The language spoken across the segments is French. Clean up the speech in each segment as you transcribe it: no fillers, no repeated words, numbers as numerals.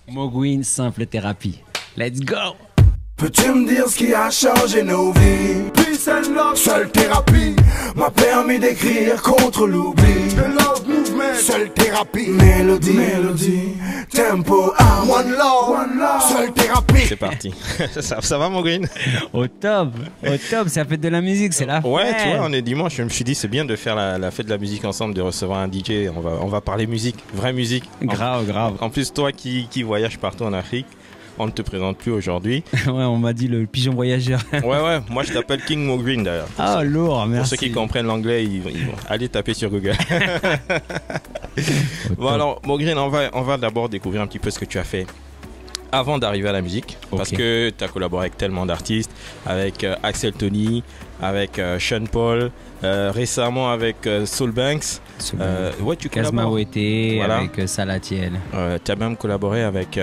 Mo Green, simple thérapie. Let's go! Peux-tu me dire ce qui a changé nos vies? Peace and love, seule thérapie m'a permis d'écrire contre l'oubli. The love movement, seule thérapie. Mélodie, tempo, one love, seule thérapie. C'est parti. ça va, mon Green? Au top, ça fait de la musique, c'est la fête. Ouais, tu vois, on est dimanche, je me suis dit c'est bien de faire la fête de la musique ensemble, de recevoir un DJ, on va parler musique, vraie musique. Grave. En plus, toi qui voyages partout en Afrique, on ne te présente plus aujourd'hui. Ouais, on m'a dit le pigeon voyageur. Ouais, moi je t'appelle King Mo Green d'ailleurs. Ah, lourd, merci. Pour ceux qui comprennent l'anglais, ils vont aller taper sur Google. Bon alors, Mo Green, on va d'abord découvrir un petit peu ce que tu as fait avant d'arriver à la musique. Okay. Parce que tu as collaboré avec tellement d'artistes, avec Axel Tony, avec Sean Paul, récemment avec Soul Banks. Ouais, tu collabores. Kazma Wete, voilà. avec Salatiel. Tu as même collaboré avec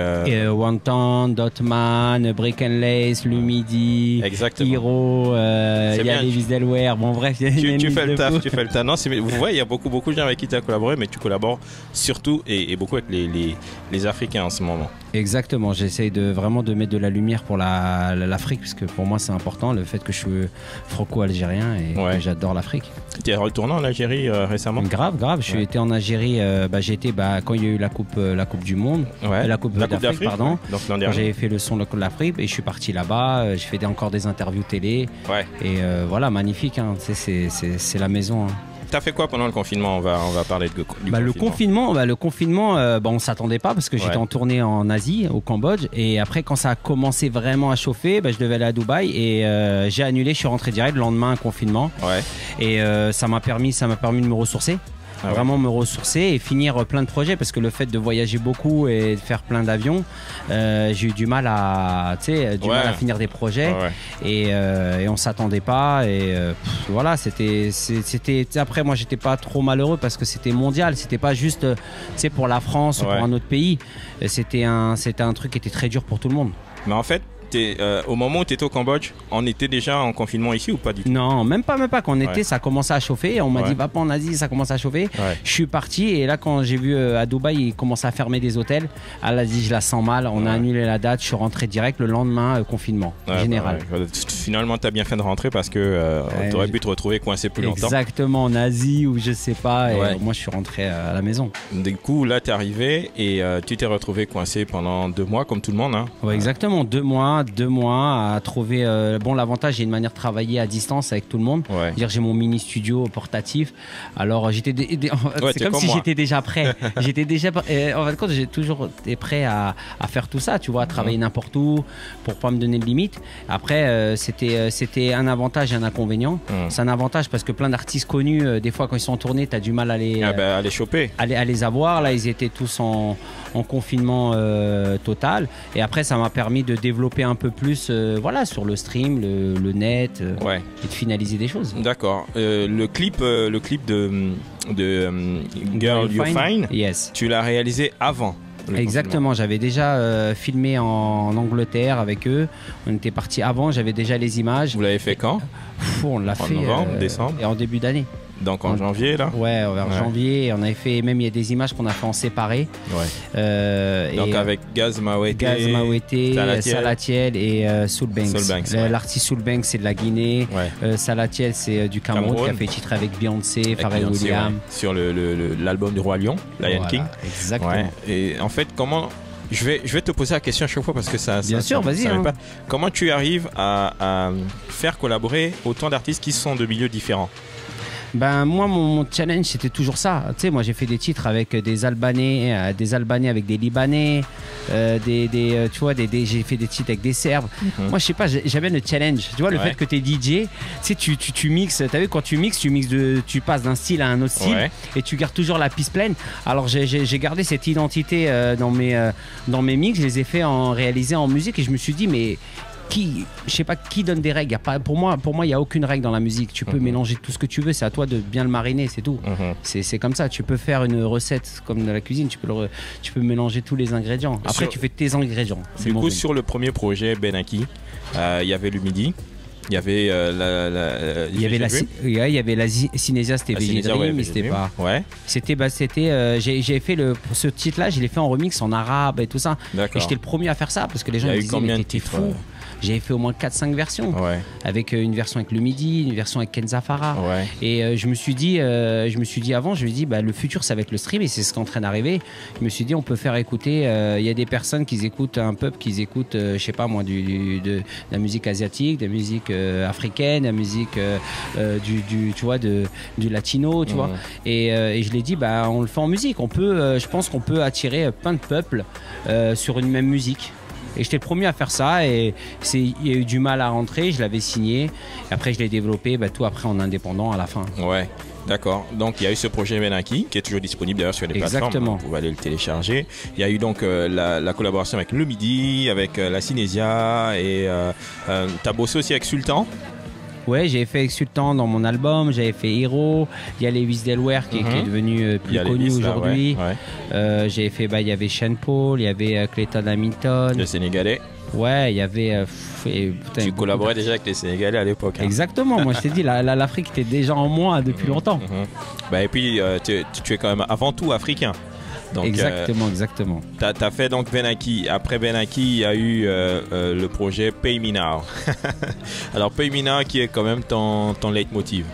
Wantan, Dotman, Brick and Lace, Lumidi, Hiro, Yalis Delaware. Bon, bref, tu fais le taf. Non, vous voyez, il y a beaucoup de gens avec qui tu as collaboré, mais tu collabores surtout et beaucoup avec les Africains en ce moment. Exactement, j'essaye vraiment de mettre de la lumière pour l'Afrique, parce que pour moi c'est important, le fait que je suis franco-algérien et que j'adore l'Afrique. Tu es retourné en Algérie récemment? Grave, je suis été en Algérie, j'ai été quand il y a eu la coupe du monde, la coupe d'Afrique, pardon. Donc, quand j'ai fait le son de l'Afrique et je suis parti là-bas, j'ai fait encore des interviews télé. Et voilà, magnifique, hein, c'est la maison. Hein. T'as fait quoi pendant le confinement? On va parler du confinement. Le confinement, on s'attendait pas parce que j'étais en tournée en Asie, au Cambodge, et après quand ça a commencé vraiment à chauffer, je devais aller à Dubaï et j'ai annulé. Je suis rentré direct le lendemain confinement. Et ça m'a permis de me ressourcer. Vraiment me ressourcer et finir plein de projets, parce que le fait de voyager beaucoup et de faire plein d'avions, j'ai eu du mal à finir des projets et on s'attendait pas et voilà, c'était après moi j'étais pas trop malheureux parce que c'était mondial, c'était pas juste pour la France ou pour un autre pays, c'était un truc qui était très dur pour tout le monde. Mais en fait au moment où tu étais au Cambodge, on était déjà en confinement ici ou pas du tout? Non, même pas. Quand on était, ça commençait à chauffer. On m'a dit, va pas en Asie, ça commence à chauffer. Je suis parti et là, quand j'ai vu à Dubaï, ils commençaient à fermer des hôtels. À l'Asie, je la sens mal. On a annulé la date. Je suis rentré direct le lendemain, confinement général. Finalement, tu as bien fait de rentrer parce que tu aurais pu te retrouver coincé plus longtemps. Exactement, en Asie ou je sais pas. Et moi, je suis rentré à la maison. Du coup, là, tu es arrivé et tu t'es retrouvé coincé pendant 2 mois, comme tout le monde. Hein. Ouais, exactement, 2 mois. À trouver l'avantage, j'ai une manière de travailler à distance avec tout le monde. J'ai mon mini studio portatif. Alors j'étais c'est comme si j'étais déjà prêt. En fin de compte, j'ai toujours été prêt à faire tout ça, tu vois, à travailler n'importe où pour pas me donner de limite. Après c'était un avantage et un inconvénient. C'est un avantage parce que plein d'artistes connus, des fois quand ils sont en tournée, tu as du mal à les choper, à les avoir. Là ils étaient tous en confinement total, et après ça m'a permis de développer un peu plus sur le stream, le net, et de finaliser des choses. D'accord. Le clip de Girl You're Fine, tu l'as réalisé avant? Exactement, j'avais déjà filmé en Angleterre avec eux. On était parti avant, j'avais déjà les images. Vous l'avez fait quand? On l'a fait en novembre, décembre et en début d'année. Donc en janvier là? Ouais, vers janvier. On avait fait, même il y a des images qu'on a fait en séparé. Donc avec Kazma Wete, Salatiel et Soul Banks. L'artiste Soul Banks c'est de la Guinée. Salatiel c'est du Cameroun, qui a fait titre avec Beyoncé, Pharrell Williams. Sur l'album du Roi Lion, Lion King. Exactement. Et en fait, comment... Je vais te poser la question à chaque fois parce que ça... Bien sûr, vas-y. Pas. Comment tu arrives à faire collaborer autant d'artistes qui sont de milieux différents? Moi mon challenge c'était toujours ça, tu sais, moi j'ai fait des titres avec des Albanais avec des Libanais, tu vois, j'ai fait des titres avec des Serbes. Moi je sais pas, j'avais le challenge, tu vois, le fait que t'es DJ, tu sais, tu mixes, t'as vu, quand tu passes d'un style à un autre style et tu gardes toujours la piste pleine. Alors j'ai gardé cette identité dans mes mix, je les ai fait réaliser en musique et je me suis dit mais je sais pas qui donne des règles. Pour moi, il n'y a aucune règle dans la musique. Tu peux mélanger tout ce que tu veux, c'est à toi de bien le mariner, c'est tout. C'est comme ça. Tu peux faire une recette comme dans la cuisine, tu peux mélanger tous les ingrédients. Après, tu fais tes ingrédients. Du coup, sur le premier projet Benaki, il y avait Lumidi. Il y avait il y avait la Cinésia, c'était VG Dream, mais c'était pas. Ouais. J'ai fait ce titre-là, je l'ai fait en remix en arabe et tout ça. Et j'étais le premier à faire ça parce que les gens me disaient mais t'étais fou. J'avais fait au moins 4-5 versions, avec une version avec le Midi, une version avec Kenza Farah. Et je me suis dit avant, je me dis le futur ça va être le stream et c'est ce qui est en train d'arriver. Je me suis dit on peut faire écouter, il y a des personnes qui écoutent, un peuple qui écoute, je sais pas moi, de la musique asiatique, de la musique africaine, de la musique du latino, tu vois. Et je l'ai dit on le fait en musique. Je pense qu'on peut attirer plein de peuples sur une même musique. Et j'étais le premier à faire ça et il y a eu du mal à rentrer, je l'avais signé. Et après je l'ai développé tout après en indépendant à la fin. Ouais, d'accord. Donc il y a eu ce projet Benaki qui est toujours disponible d'ailleurs sur les plateformes. Vous pouvez aller le télécharger. Il y a eu donc la collaboration avec le Midi, avec la Cinésia et t'as bossé aussi avec Sultan. Ouais, j'ai fait Sultan dans mon album, j'avais fait Hero, il y a Lewis Delaware qui est devenu plus connu aujourd'hui. J'avais fait, il y avait Sean Paul, il y avait Clayton Hamilton. Le Sénégalais. Ouais, il y avait. Tu collaborais déjà avec les Sénégalais à l'époque. Hein. Exactement, moi je t'ai dit, l'Afrique était déjà en moi depuis longtemps. Et puis tu es quand même avant tout africain. Donc, exactement. Tu as fait donc Benaki. Après Benaki, il y a eu le projet Pay Me Now. Alors Pay Me Now qui est quand même ton leitmotiv.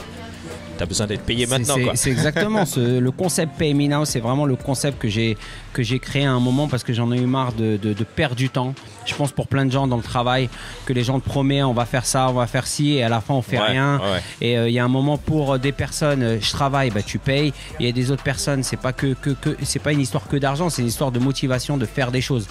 Tu as besoin d'être payé maintenant. C'est exactement le concept Pay Me Now, c'est vraiment le concept que j'ai créé à un moment parce que j'en ai eu marre de perdre du temps. Je pense pour plein de gens dans le travail que les gens te promettent on va faire ça, on va faire ci et à la fin on fait rien. Et il y a un moment pour des personnes, je travaille, tu payes. Il y a des autres personnes, c'est pas c'est pas une histoire que d'argent, c'est une histoire de motivation de faire des choses.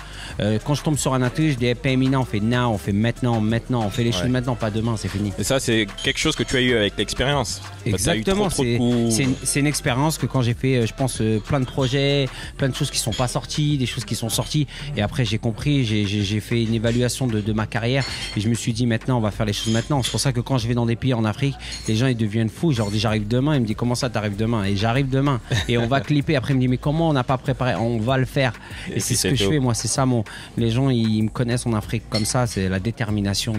Quand je tombe sur un atelier, je dis Pay Me Now, on fait now, on fait maintenant, on fait les choses maintenant, pas demain, c'est fini. Et ça c'est quelque chose que tu as eu avec l'expérience. Exactement, c'est une expérience que quand j'ai fait, je pense, plein de projets, plein de choses qui sont pas sorties, des choses qui sont sorties et après j'ai compris, j'ai fait une évaluation de ma carrière et je me suis dit maintenant on va faire les choses maintenant. C'est pour ça que quand je vais dans des pays en Afrique, les gens ils deviennent fous. Je leur dis j'arrive demain, ils me disent comment ça t'arrives demain et j'arrive demain et on va clipper. Après ils me disent mais comment on n'a pas préparé, on va le faire et c'est ce que je fais moi, c'est ça les gens ils me connaissent en Afrique comme ça, c'est la détermination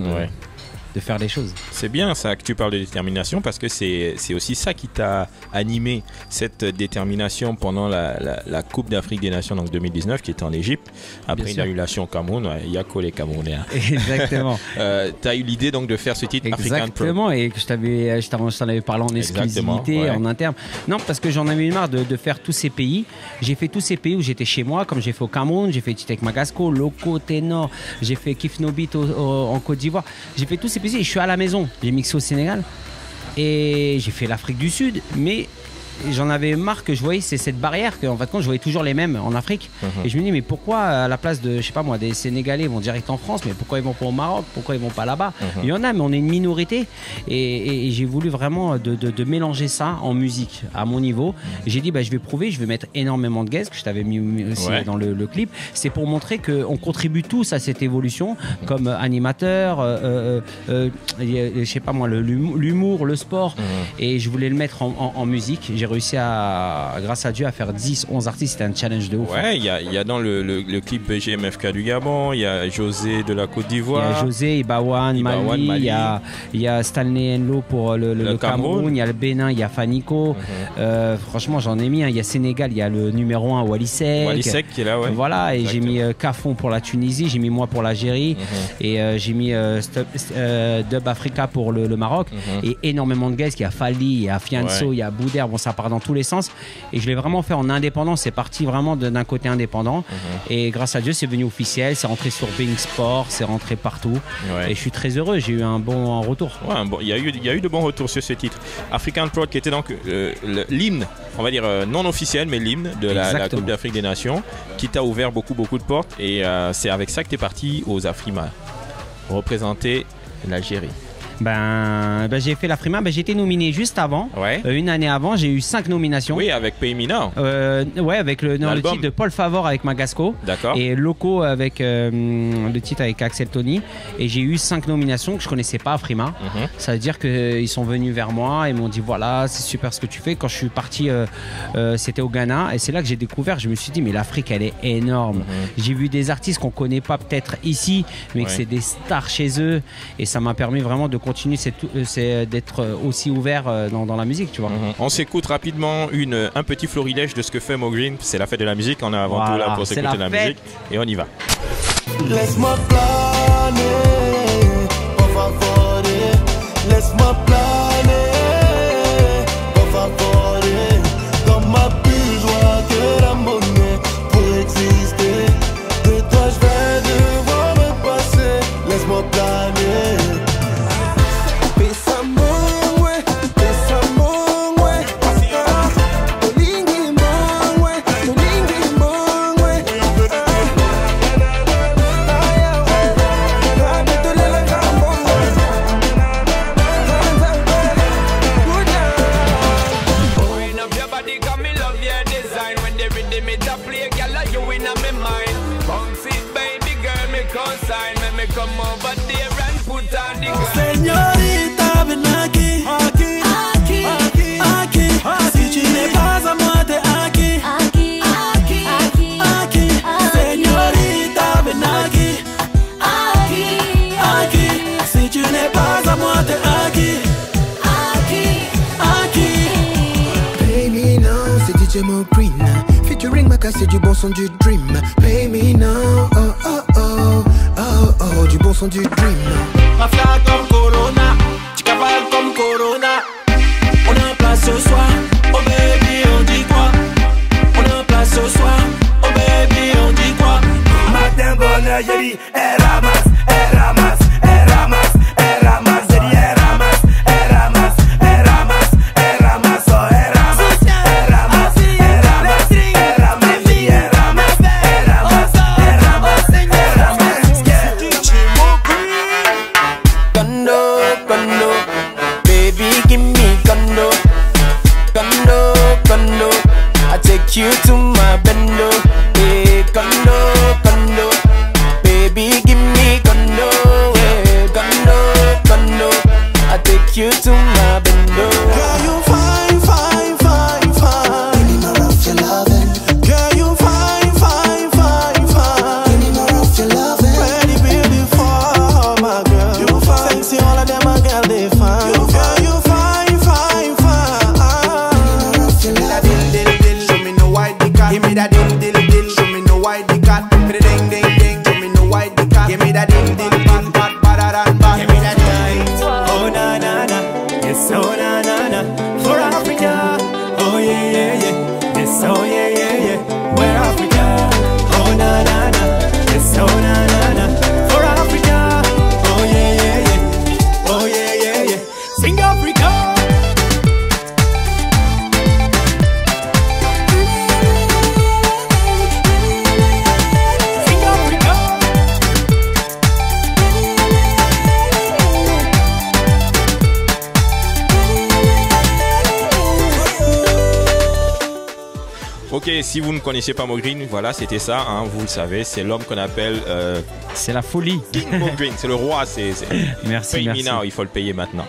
de faire les choses. C'est bien ça que tu parles de détermination parce que c'est aussi ça qui t'a animé, cette détermination pendant la Coupe d'Afrique des Nations en 2019 qui était en Égypte. Après une annulation au Cameroun, il y a que les Camerounais. Exactement. Tu as eu l'idée donc de faire ce titre African Pro. Exactement, et que je t'en avais parlé en exclusivité, en interne. Non, parce que j'en avais eu marre de faire tous ces pays. J'ai fait tous ces pays où j'étais chez moi, comme j'ai fait au Cameroun, j'ai fait Titek Magasco, Loco, Ténor, j'ai fait Kif No Beat en Côte d'Ivoire. J'ai fait tous ces pays et je suis à la maison. J'ai mixé au Sénégal et j'ai fait l'Afrique du Sud, mais j'en avais marre que je voyais cette barrière qu'en fait quand je voyais toujours les mêmes en Afrique et je me dis mais pourquoi à la place de je sais pas moi des Sénégalais ils vont direct en France, mais pourquoi ils vont pas au Maroc, pourquoi ils vont pas là-bas. Il y en a mais on est une minorité et j'ai voulu vraiment de mélanger ça en musique à mon niveau. J'ai dit je vais prouver, je vais mettre énormément de guests que je t'avais mis aussi dans le clip. C'est pour montrer qu'on contribue tous à cette évolution comme animateur, je sais pas moi l'humour, le sport et je voulais le mettre en musique. J'ai réussi grâce à Dieu à faire 10-11 artistes, c'était un challenge de ouf. Ouais, il y a dans le clip BGMFK du Gabon, il y a José de la Côte d'Ivoire. Il y a José, Ibawan, Mali. Il y a Stanley Enlo pour le Cameroun, il y a le Bénin, il y a Fanico. Franchement, j'en ai mis. Il y a Sénégal, il y a le numéro 1 Walisek. Walisek qui est là, ouais. Voilà, et j'ai mis Cafon pour la Tunisie, j'ai mis moi pour l'Algérie, et j'ai mis Dub Africa pour le Maroc, et énormément de guys. Il y a Fali, il y a Fianso, il y a Bouder, bon ça part dans tous les sens et je l'ai vraiment fait en indépendant, c'est parti vraiment d'un côté indépendant et grâce à Dieu c'est devenu officiel, c'est rentré sur Being Sport, c'est rentré partout et je suis très heureux, j'ai eu un bon retour. Il y a eu de bons retours sur ce titre. African Prod qui était donc l'hymne, on va dire non officiel mais l'hymne de la Coupe d'Afrique des Nations qui t'a ouvert beaucoup de portes et c'est avec ça que tu es parti aux Afrima représenter l'Algérie. J'ai fait l'Afrima, j'ai été nominé juste avant, une année avant, j'ai eu 5 nominations. Oui, avec Pay Me Now. Avec le titre de Paul Favor avec Magasco. D'accord. Et Loco avec le titre avec Axel Tony. Et j'ai eu 5 nominations que je connaissais pas Afrima. Ça veut dire qu'ils sont venus vers moi et m'ont dit voilà, c'est super ce que tu fais. Quand je suis parti, c'était au Ghana et c'est là que j'ai découvert, je me suis dit mais l'Afrique elle est énorme. J'ai vu des artistes qu'on connaît pas peut-être ici, mais que c'est des stars chez eux et ça m'a permis vraiment de continue, c'est d'être aussi ouvert dans la musique, tu vois. On s'écoute rapidement un petit florilège de ce que fait Mo Green. C'est la fête de la musique, on est avant tout là pour s'écouter la musique et on y va. Laisse-moi planer, por favor, laisse-moi planer, por favor, dans ma plus joie que la monnaie pour exister. De toi je vais devoir me passer, laisse-moi planer. Señorita, ven aquí, aquí, aquí, aquí, aquí. Si tu n'es pas à moi, t'es aquí, aquí, aquí, aquí, aquí. Señorita, ven aquí, aquí, aquí. Si tu n'es pas à moi, t'es aquí, aquí, aquí. Pay me now, c'est DJ Mo Green. Featuring Maka, c'est du bon son du dream. Pay me now, oh oh oh, oh oh, du bon son du dream. Ma flaque comme Corona, tu cavales comme Corona. On est en place ce soir, oh baby, on dit quoi? On est en place ce soir, oh baby, on dit quoi? Matin, bonheur, j'ai dit, elle ramasse, elle ramasse, elle ramasse, elle ramasse. J'ai dit, elle ramasse, elle ramasse, elle ramasse, elle ramasse, oh, elle ramasse, elle ramasse, elle ramasse, elle ramasse, elle ramasse, elle ramasse, elle ramasse, elle ramasse. Condo, condo, baby, give me condo, condo, condo. I take you to my bendo, hey, condo, condo, baby, give me condo, hey, condo, condo. I take you to my bendo. Girl, you fine, fine, fine, fine. Give me more of your loving. Girl, you fine, fine, fine, fine. Give me more of your loving. Pretty beautiful, my girl. You fine, sexy, all of them, my girl, they fine. You girl, you fine, fine, fine. Give me that dill, dill, dill, show me no white the cat. Give me that dill, dill, dill, show me no white the cat. Ding, ding, ding, show me no white the cat. Give me that dill, dill, dill, bat, bat, bat, bat. Give me that dill. Oh na na na, yes, oh na na na. For Africa, oh yeah yeah yeah, yes, oh yeah yeah yeah. Where Africa, oh na na na, yes, oh na na na. For Africa, oh yeah yeah yeah, oh yeah yeah yeah. Sing Africa. Sing Africa. Ok, si vous ne connaissiez pas Mo Green, voilà, c'était ça, hein, vous le savez, c'est l'homme qu'on appelle C'est la folie. King Mo Green, c'est le roi, c'est Merci, Pay merci. me now, il faut le payer maintenant.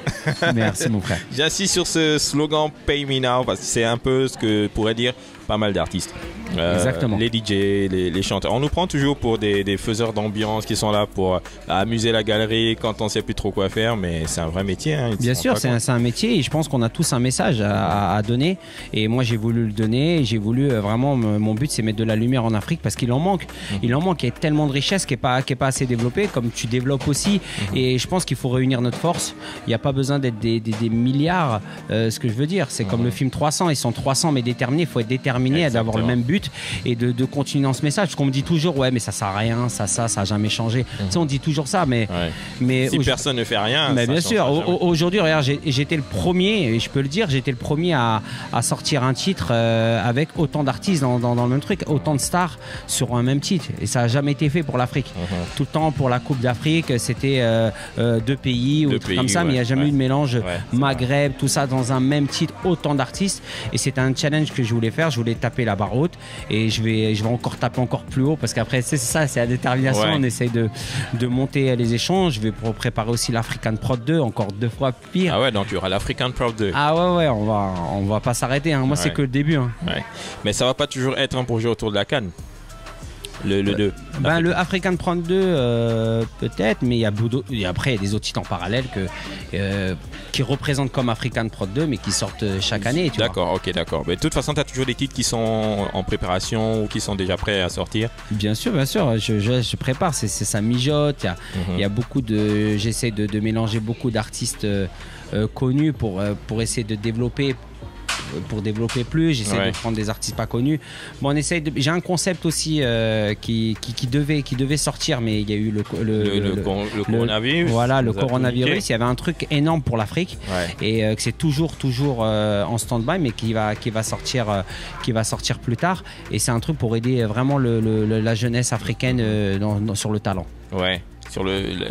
Merci mon frère. J'insiste sur ce slogan Pay me now parce que c'est un peu ce que pourrait dire pas mal d'artistes. Exactement. Les DJ, les chanteurs. On nous prend toujours pour des faiseurs d'ambiance qui sont là pour amuser la galerie quand on sait plus trop quoi faire, mais c'est un vrai métier. Hein, Bien sûr, c'est un métier et je pense qu'on a tous un message à donner. Et moi, j'ai voulu le donner. J'ai voulu vraiment, mon but, c'est mettre de la lumière en Afrique parce qu'il en manque. Il en manque. Il y a tellement de richesses qui est pas assez développée, comme tu développes aussi. Et je pense qu'il faut réunir notre force. Il n'y a pas besoin d'être des milliards. Ce que je veux dire, c'est comme le film 300. Ils sont 300 mais déterminés. Il faut être déterminé d'avoir le même but et de continuer dans ce message. Parce qu'on me dit toujours, ouais, mais ça sert à rien, ça a jamais changé. Tu sais, on dit toujours ça, mais si personne ne fait rien, mais ça bien sûr. jamais. Aujourd'hui, regarde, j'étais le premier, et je peux le dire, j'étais le premier à sortir un titre avec autant d'artistes dans le même truc, autant de stars sur un même titre. Et ça a jamais été fait pour l'Afrique. Tout le temps pour la Coupe d'Afrique, c'était deux pays ou des trucs comme ça, mais il n'y a jamais eu de mélange Maghreb, tout ça dans un même titre, autant d'artistes. Et c'était un challenge que je voulais faire. Je voulais taper la barre haute et je vais encore taper encore plus haut parce qu'après c'est ça, c'est la détermination. On essaye de monter les échelons. Je vais préparer aussi l'African Prod 2, encore 2 fois pire. Ah ouais, donc il y aura l'African Prod 2. Ah ouais, on va pas s'arrêter. Hein. Moi c'est que le début. Hein. Ouais. Mais ça va pas toujours être un projet autour de la Cannes. le 2. Ben, le African 32, peut-être, mais après, il y a des autres titres en parallèle qui représentent comme African 32, mais qui sortent chaque année. D'accord, ok, d'accord. Mais de toute façon, tu as toujours des titres qui sont en préparation ou qui sont déjà prêts à sortir? Bien sûr, je prépare, ça mijote. Il y a beaucoup de. J'essaie de mélanger beaucoup d'artistes connus pour essayer de développer. Pour développer plus, j'essaie de prendre des artistes pas connus. Bon, j'ai un concept aussi qui devait sortir, mais il y a eu le coronavirus. Voilà, le coronavirus. Il y avait un truc énorme pour l'Afrique et que c'est toujours en stand-by, mais qui va sortir plus tard. Et c'est un truc pour aider vraiment la jeunesse africaine sur le talent. Ouais.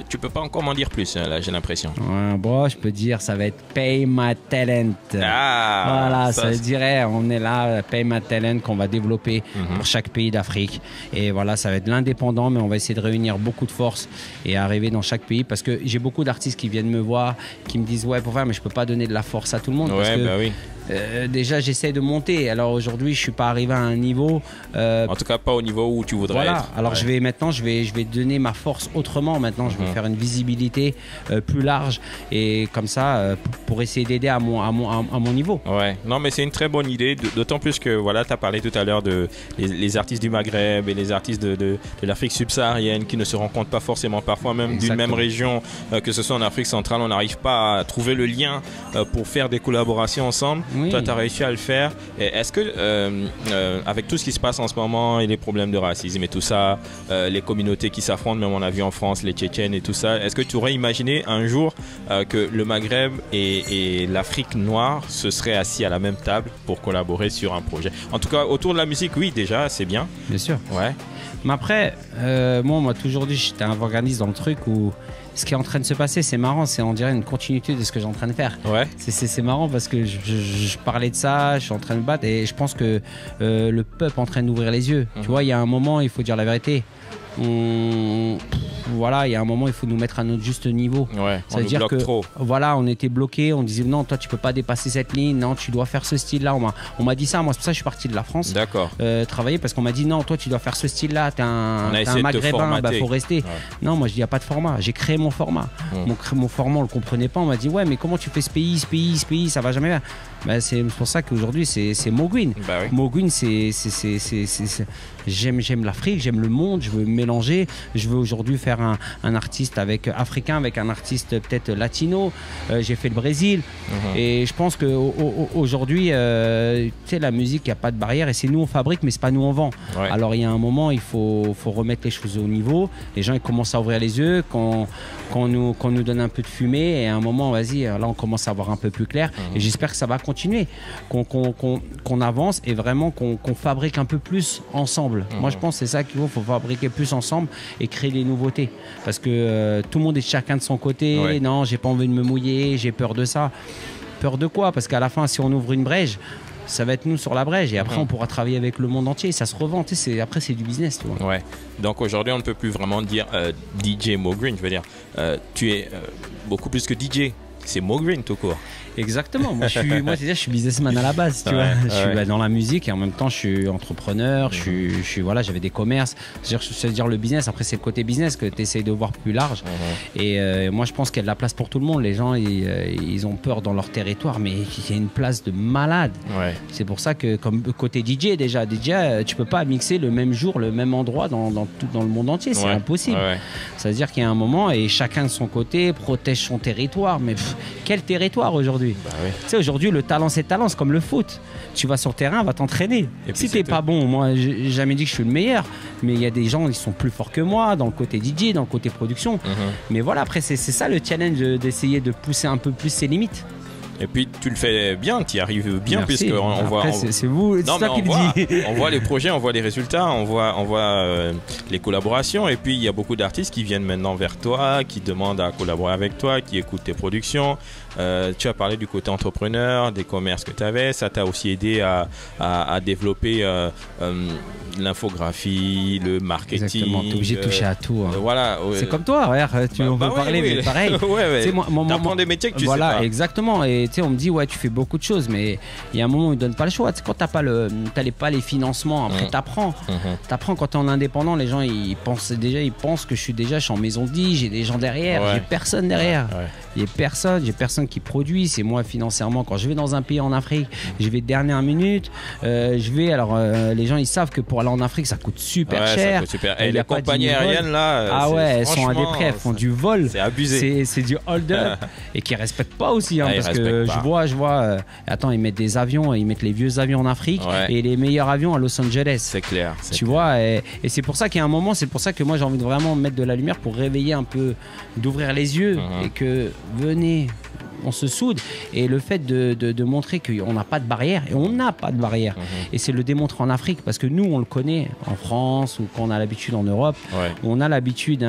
Tu peux pas encore m'en dire plus, là, j'ai l'impression. Ouais, bon, je peux dire, ça va être Pay My Talent. Ah, voilà, ça dirait, on est là, Pay My Talent qu'on va développer pour chaque pays d'Afrique. Et voilà, ça va être l'indépendant, mais on va essayer de réunir beaucoup de forces et arriver dans chaque pays. Parce que j'ai beaucoup d'artistes qui viennent me voir, qui me disent, ouais, pour faire, mais je peux pas donner de la force à tout le monde. Parce que, oui. Déjà, j'essaie de monter. Alors aujourd'hui, je suis pas arrivé à un niveau. En tout cas, pas au niveau où tu voudrais être. Alors je vais donner ma force autrement. Maintenant, je vais faire une visibilité plus large et comme ça, pour essayer d'aider à mon niveau. Ouais. Non, mais c'est une très bonne idée. D'autant plus que voilà, tu as parlé tout à l'heure de les artistes du Maghreb et les artistes de l'Afrique subsaharienne qui ne se rencontrent pas forcément parfois même d'une même région, que ce soit en Afrique centrale, on n'arrive pas à trouver le lien pour faire des collaborations ensemble. Oui. Toi, tu as réussi à le faire. Est-ce que, avec tout ce qui se passe en ce moment et les problèmes de racisme et tout ça, les communautés qui s'affrontent, même on a vu en France, les Tchétchènes et tout ça, est-ce que tu aurais imaginé un jour que le Maghreb et l'Afrique noire se seraient assis à la même table pour collaborer sur un projet? En tout cas, autour de la musique, oui, déjà, c'est bien. Bien sûr. Ouais. Mais après, moi, on m'a toujours dit, j'étais un avant-gardiste dans le truc où ce qui est en train de se passer, c'est marrant, on dirait une continuité de ce que j'ai en train de faire. Ouais. C'est marrant parce que je parlais de ça, je suis en train de battre et je pense que le peuple est en train d'ouvrir les yeux. Tu vois, il y a un moment, il faut dire la vérité. Voilà, il y a un moment, il faut nous mettre à notre juste niveau. Ouais, ça veut dire que trop. Voilà, on était bloqués, on disait non, toi tu peux pas dépasser cette ligne, non, tu dois faire ce style-là. On m'a dit ça, moi c'est pour ça que je suis parti de la France. D'accord. Travailler parce qu'on m'a dit non, toi tu dois faire ce style-là, t'es un maghrébin, bah faut rester. Ouais. Non, moi je dis il y a pas de format, j'ai créé mon format. Mon format, on le comprenait pas, on m'a dit ouais, mais comment tu fais ce pays, ça va jamais bien. Bah, c'est pour ça qu'aujourd'hui c'est Mogwin. Bah oui. Mogwin, j'aime l'Afrique, j'aime le monde, je veux mélanger, je veux aujourd'hui faire un artiste africain avec un artiste peut-être latino. J'ai fait le Brésil et je pense qu'aujourd'hui, tu sais, la musique, il n'y a pas de barrière et c'est nous on fabrique, mais c'est pas nous on vend. Ouais. Alors il y a un moment, il faut remettre les choses au niveau. Les gens ils commencent à ouvrir les yeux, qu'on nous donne un peu de fumée et à un moment, vas-y, là on commence à voir un peu plus clair et j'espère que ça va continuer, qu'on avance et vraiment qu'on fabrique un peu plus ensemble. Moi je pense que c'est ça qu'il faut fabriquer plus ensemble et créer des nouveautés parce que tout le monde est chacun de son côté. Non, j'ai pas envie de me mouiller, j'ai peur de ça. Peur de quoi? Parce qu'à la fin, si on ouvre une brèche, ça va être nous sur la brèche et après on pourra travailler avec le monde entier, ça se revend, après c'est du business, tu vois. Ouais. Donc aujourd'hui on ne peut plus vraiment dire DJ Mogwin, je veux dire tu es beaucoup plus que DJ, c'est Mogwin tout court. Exactement, moi je suis businessman à la base, tu vois. Je suis dans la musique et en même temps je suis entrepreneur, je suis voilà, j'avais des commerces, c'est-à-dire le business, après c'est le côté business que tu essayes de voir plus large et moi je pense qu'il y a de la place pour tout le monde. Les gens ils ont peur dans leur territoire mais il y a une place de malade. C'est pour ça que comme côté DJ déjà, tu peux pas mixer le même jour, le même endroit dans le monde entier, c'est impossible. C'est-à-dire qu'il y a un moment et chacun de son côté protège son territoire, mais quel territoire aujourd'hui? Tu sais, aujourd'hui le talent c'est comme le foot, tu vas sur le terrain, va t'entraîner, si t'es pas bon, moi j'ai jamais dit que je suis le meilleur, mais il y a des gens qui sont plus forts que moi dans le côté DJ, dans le côté production, mais voilà, après c'est ça le challenge, d'essayer de pousser un peu plus ses limites. Et puis tu le fais bien, tu y arrives bien. Merci. Puisque on voit. C'est vous, c'est ça qui le dit. On voit les projets, on voit les résultats, on voit les collaborations. Et puis il y a beaucoup d'artistes qui viennent maintenant vers toi, qui demandent à collaborer avec toi, qui écoutent tes productions. Tu as parlé du côté entrepreneur, des commerces que tu avais. Ça t'a aussi aidé à développer l'infographie, le marketing. Exactement, t'es obligé de toucher à tout. Voilà. C'est comme toi, on peut parler, mais pareil. T'apprends des métiers que tu sais pas. Voilà, exactement. Et tu sais, on me dit, ouais, tu fais beaucoup de choses, mais il y a un moment où ils ne donnent pas le choix. Tu sais, quand t'as pas les financements, après t'apprends. T'apprends quand t'es en indépendant, les gens, ils pensent que je suis en maison de 10, j'ai des gens derrière, j'ai personne derrière. J'ai personne qui produit, c'est moi financièrement. Quand je vais dans un pays en Afrique, je vais dernière minute, les gens ils savent que pour aller en Afrique ça coûte super cher. Ça coûte super. Et les compagnies aériennes là, elles sont à des prix, elles font du vol. C'est abusé. C'est du hold-up et qui respectent pas aussi, parce que je vois, attends, ils mettent des avions, ils mettent les vieux avions en Afrique et les meilleurs avions à Los Angeles. C'est clair. Tu vois, et c'est pour ça qu'il y a un moment, c'est pour ça que moi j'ai envie de vraiment mettre de la lumière pour réveiller un peu, d'ouvrir les yeux et que venez, on se soude. Et le fait de montrer qu'on n'a pas de barrière, et on n'a pas de barrière, et c'est le démontrer en Afrique, parce que nous on le connaît en France ou quand on a l'habitude en Europe, on a l'habitude,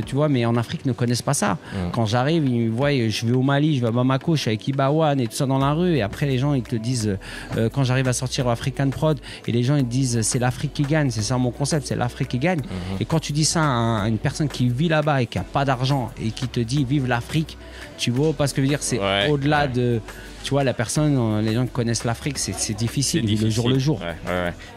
tu vois, mais en Afrique ne connaissent pas ça. Quand j'arrive, ils me voient, je vais au Mali, je vais à Bamako, je suis avec Ibawan et tout ça dans la rue, et après les gens ils te disent, quand j'arrive à sortir au African Prod, et les gens ils te disent c'est l'Afrique qui gagne, c'est ça mon concept, c'est l'Afrique qui gagne. Et quand tu dis ça à une personne qui vit là-bas et qui n'a pas d'argent et qui te dit vive l'Afrique, tu vois pas ce que je veux dire, c'est au-delà de, tu vois, la personne, les gens qui connaissent l'Afrique, c'est difficile, le jour le jour.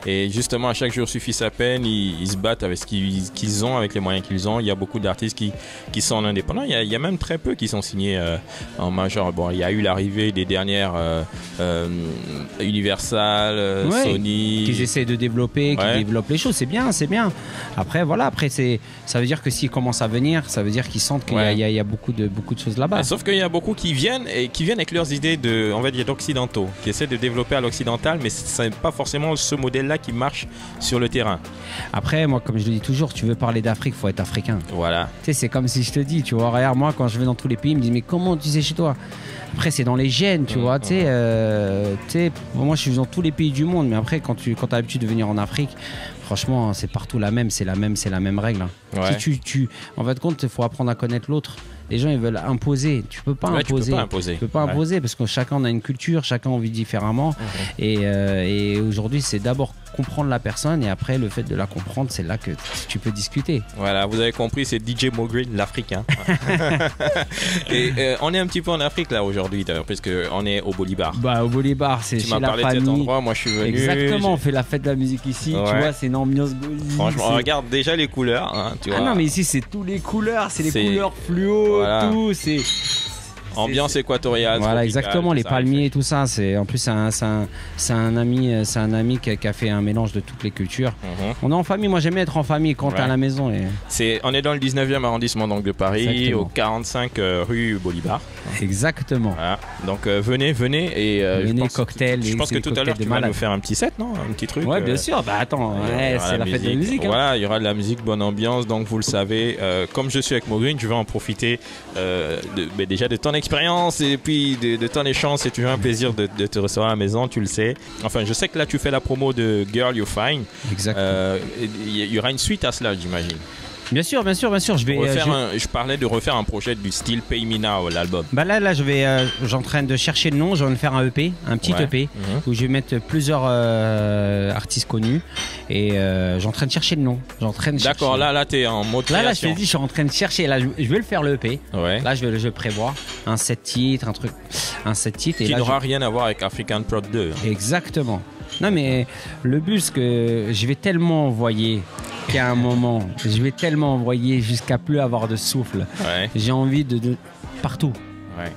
Et justement, à chaque jour suffit sa peine, ils se battent avec ce qu'ils ont, avec les moyens qu'ils ont. Il y a beaucoup d'artistes qui sont indépendants. Il y a même très peu qui sont signés en major. Bon, il y a eu l'arrivée des dernières Universal, Sony. Qu'ils essaient de développer, qui développent les choses. C'est bien, c'est bien. Après, voilà, ça veut dire que s'ils commencent à venir, ça veut dire qu'ils sentent qu'il y a beaucoup de choses là-bas. Sauf qu'il y a beaucoup qui viennent avec leurs idées on va dire d'occidentaux, qui essaient de développer à l'occidental, mais ce n'est pas forcément ce modèle-là qui marche sur le terrain. Après, moi, comme je le dis toujours, tu veux parler d'Afrique, il faut être africain. Voilà. Tu sais, c'est comme si je te dis, tu vois, regarde, moi, quand je vais dans tous les pays, ils me disent, mais comment tu sais chez toi? Après, c'est dans les gènes, tu vois. Tu sais, moi, je suis dans tous les pays du monde, mais après, quand tu as l'habitude de venir en Afrique, franchement, c'est partout c'est la même règle. Si en fin de compte, il faut apprendre à connaître l'autre. Les gens ils veulent imposer, tu peux pas imposer. Tu peux pas imposer parce que chacun on a une culture, chacun on vit différemment. Et aujourd'hui c'est d'abord comprendre la personne et après le fait de la comprendre, c'est là que tu peux discuter. Voilà, vous avez compris, c'est DJ Mo-Green, l'Africain. Et on est un petit peu en Afrique là aujourd'hui, puisque on est au Bolibar. Bah au Bolibar, c'est chez la famille. Tu m'as parlé de cet endroit, moi je suis venu. Exactement, on fait la fête de la musique ici, tu vois, c'est une ambiance gothique. Franchement, on regarde déjà les couleurs, tu vois. Ah non, mais ici c'est tous les couleurs, c'est les couleurs fluo, tout, c'est ambiance équatoriale. Voilà, exactement, les palmiers et tout ça. En plus, c'est un ami qui a fait un mélange de toutes les cultures. On est en famille, moi j'aime bien être en famille quand t'es à la maison. On est dans le 19e arrondissement donc, de Paris, exactement. Au 45 rue Bolibar. Exactement. Voilà. Donc venez et venez, cocktail. Je pense que tout à l'heure tu vas nous faire un petit set, non? Un petit truc. Ouais, bien sûr. Bah attends, c'est la fête de la musique. Voilà, il y aura de la musique, bonne ambiance. Donc vous le savez, comme je suis avec Mo-Green, je vais en profiter déjà de ton expérience et puis de ton échange. C'est toujours un plaisir de te recevoir à la maison, tu le sais. Enfin, je sais que là tu fais la promo de Girl You're Fine. Exactement. Il y aura une suite à cela, j'imagine. Bien sûr. Je parlais de refaire un projet du style Pay Me Now, l'album. Bah là, j'en train de chercher le nom. Je vais me faire un EP, un petit EP, où je vais mettre plusieurs artistes connus. Et j'en train de chercher le nom. D'accord, là, t'es en mode création. Là, je t'ai dit, je suis en train de chercher. Là, je vais le faire le EP. Là, je prévois un 7 titres, un 7 titres. Qui n'aura rien à voir avec African Prod 2. Exactement. Non, mais le but, c'est que je vais tellement envoyer qu'à un moment, je vais tellement envoyer jusqu'à plus avoir de souffle. J'ai envie de partout.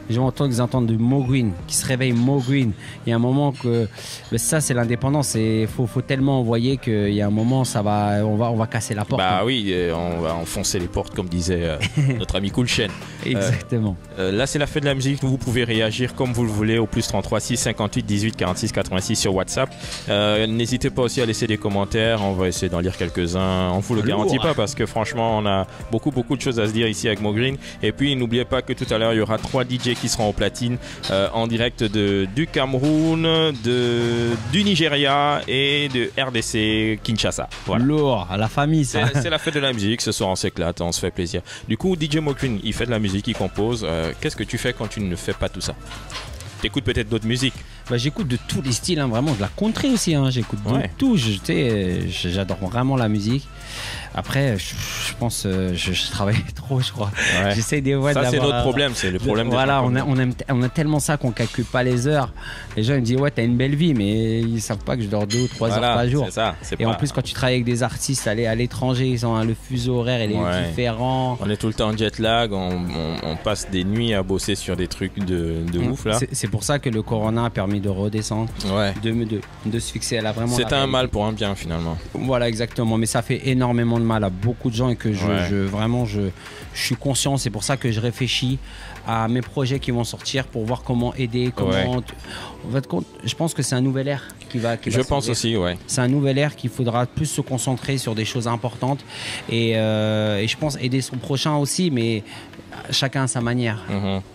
J'ai entendu qu'ils entendent de Mo-Green, qui se réveille Mo-Green. Il y a un moment que ça, c'est l'indépendance. Il faut tellement envoyer qu'il y a un moment, on va casser la porte. Bah oui, on va enfoncer les portes, comme disait notre ami Cool Chain. Exactement. Là, c'est la fête de la musique. Vous pouvez réagir comme vous le voulez au plus 33 6 58 18 46 86 sur WhatsApp. N'hésitez pas aussi à laisser des commentaires. On va essayer d'en lire quelques-uns. On vous le garantit pas parce que franchement, on a beaucoup de choses à se dire ici avec Mo-Green. Et puis, n'oubliez pas que tout à l'heure, il y aura 3 DJ qui seront au platine en direct du Cameroun, du Nigeria et de RDC Kinshasa. Voilà. Lourd, la famille ça. C'est la fête de la musique, ce soir on s'éclate, on se fait plaisir. Du coup, DJ Mo-Green, il fait de la musique, il compose. Qu'est-ce que tu fais quand tu ne fais pas tout ça? T'écoutes peut-être d'autres musiques? J'écoute de tous les styles, vraiment de la country aussi, j'écoute de tout, j'adore vraiment la musique. Après, je pense, je travaille trop, je crois. Ouais. J'essaie des fois Ça, c'est d'avoir, notre problème, c'est le problème. Voilà, on a tellement ça qu'on calcule pas les heures. Les gens ils me disent ouais, t'as une belle vie, mais ils savent pas que je dors 2 ou 3 heures par jour. C'est ça. Et en plus, quand tu travailles avec des artistes à l'étranger, ils ont le fuseau horaire, il est différent. On est tout le temps en jet lag, on passe des nuits à bosser sur des trucs de ouf là. C'est pour ça que le Corona a permis de redescendre, de se fixer. Elle a vraiment. C'est un mal pour un bien finalement. Voilà, exactement. Mais ça fait énormément de mal à beaucoup de gens et que je suis conscient. C'est pour ça que je réfléchis à mes projets qui vont sortir pour voir comment aider, comment. En fait, je pense que c'est un nouvel ère qui va. Je pense aussi, ouais. C'est un nouvel ère qu'il faudra plus se concentrer sur des choses importantes et je pense aider son prochain aussi, mais chacun à sa manière.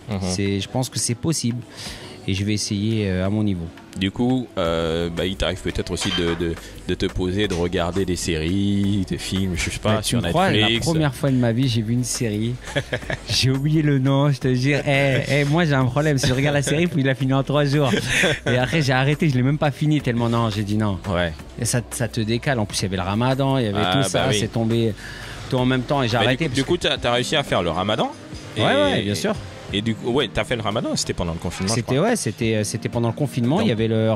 Je pense que c'est possible et je vais essayer à mon niveau. Du coup, il t'arrive peut-être aussi de te poser, de regarder des séries, des films, je sais pas, sur Netflix. La première fois de ma vie, j'ai vu une série. J'ai oublié le nom, je te jure. Moi, j'ai un problème. Si je regarde la série, il a fini en 3 jours. Et après, j'ai arrêté, je l'ai même pas fini tellement non. J'ai dit non. Ouais. Et ça te décale. En plus, il y avait le Ramadan, il y avait tout ça. Oui. C'est tombé tout en même temps et j'ai arrêté. Du coup, tu as réussi à faire le Ramadan. Ouais, bien sûr. Et du coup, t'as fait le Ramadan, c'était pendant le confinement. C'était pendant le confinement. Donc, il y avait le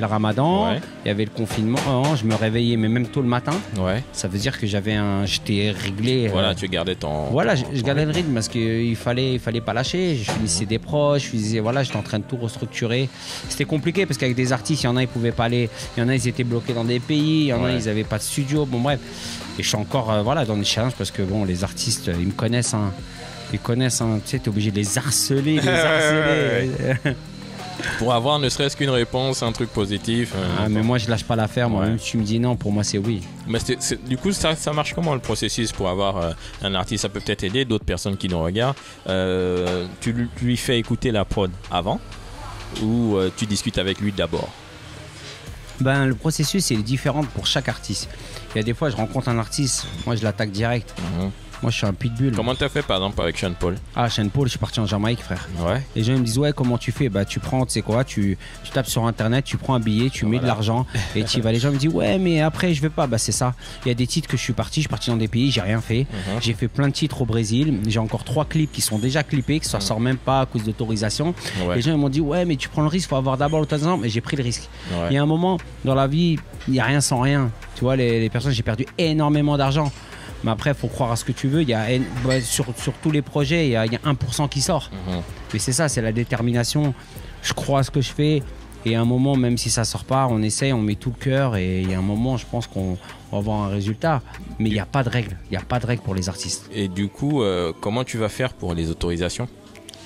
Ramadan, il y avait le confinement. Je me réveillais, mais même tôt le matin. Ouais. Ça veut dire que j'étais réglé. Voilà, tu gardais ton. Voilà, je gardais le rythme parce qu'il fallait pas lâcher. Je finissais des proches, j'étais en train de tout restructurer. C'était compliqué parce qu'avec des artistes, il y en a ils pouvaient pas aller, il y en a ils étaient bloqués dans des pays, il y en a ils avaient pas de studio. Bon bref, et je suis encore dans des challenges parce que bon, les artistes ils me connaissent. Ils connaissent, tu sais, t'es obligé de les harceler. Pour avoir ne serait-ce qu'une réponse, un truc positif. Mais moi, je lâche pas l'affaire. Moi, même si tu me dis non, pour moi, c'est oui. Mais du coup, ça marche comment le processus pour avoir un artiste? Ça peut peut-être aider d'autres personnes qui nous regardent. Tu lui fais écouter la prod avant ou tu discutes avec lui d'abord? Le processus est différent pour chaque artiste. Il y a des fois, je rencontre un artiste, moi, je l'attaque direct. Moi, je suis un pitbull. Comment t'as fait, par exemple, avec Sean Paul? Sean Paul, je suis parti en Jamaïque, frère. Ouais. Les gens me disent, ouais, comment tu fais? Tu prends, tu sais quoi, tu tapes sur Internet, tu prends un billet, tu mets de l'argent et tu y vas. Les gens me disent, ouais, mais après, je vais pas. C'est ça. Il y a des titres que je suis parti dans des pays, j'ai rien fait. J'ai fait plein de titres au Brésil. J'ai encore 3 clips qui sont déjà clippés, que ça sort même pas à cause d'autorisation. Les gens ils m'ont dit, ouais, mais tu prends le risque, faut avoir d'abord l'autorisation. Mais j'ai pris le risque. Il y a un moment dans la vie, il n'y a rien sans rien. Tu vois, les personnes, j'ai perdu énormément d'argent. Mais après, il faut croire à ce que tu veux. Sur tous les projets, il y a 1% qui sort. Mais c'est ça, c'est la détermination. Je crois à ce que je fais. Et à un moment, même si ça ne sort pas, on essaye, on met tout le cœur. Et il y a un moment, je pense qu'on va avoir un résultat. Mais il n'y a pas de règle. Il n'y a pas de règle pour les artistes. Et du coup, comment tu vas faire pour les autorisations?